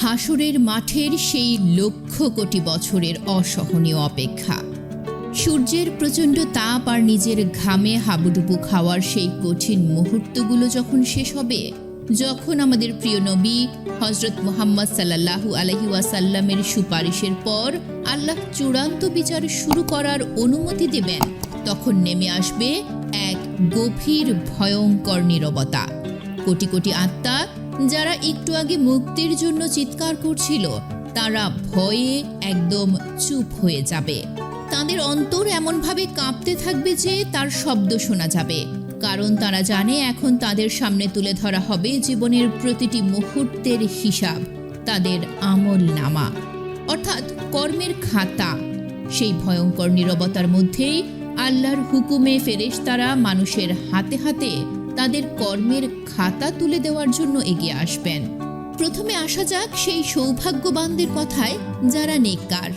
হাসরের মাঠের সেই লক্ষ কোটি বছরের অসহনীয় অপেক্ষা, সূর্যের প্রচণ্ড তাপ আর নিজের ঘামে হাবুডুবু খাওয়ার সেই কঠিন মুহূর্তগুলো যখন শেষ হবে, যখন আমাদের প্রিয় নবী হজরত মুহাম্মদ সাল্লাল্লাহু আলাইহি ওয়াসাল্লামের সুপারিশের পর আল্লাহ চূড়ান্ত বিচার শুরু করার অনুমতি দেবেন, তখন নেমে আসবে এক গভীর ভয়ঙ্কর নীরবতা। কোটি কোটি আত্মা যারা একটু আগে মুক্তির জন্য চিৎকার করছিল, তারা ভয়ে একদম চুপ হয়ে যাবে। তাদের অন্তর এমনভাবে কাঁপতে থাকবে যে তার শব্দ শোনা যাবে, কারণ তারা জানে এখন তাদের সামনে তুলে ধরা হবে জীবনের প্রতিটি মুহূর্তের হিসাব, তাদের আমল নামা অর্থাৎ কর্মের খাতা। সেই ভয়ঙ্কর নীরবতার মধ্যেই আল্লাহর হুকুমে ফেরেশতারা মানুষের হাতে হাতে তাদের কর্মের খাতা তুলে দেওয়ার জন্য এগিয়ে আসবেন। প্রথমে আসা যাক সেই সৌভাগ্যবানদের কথায় যারা নেককার।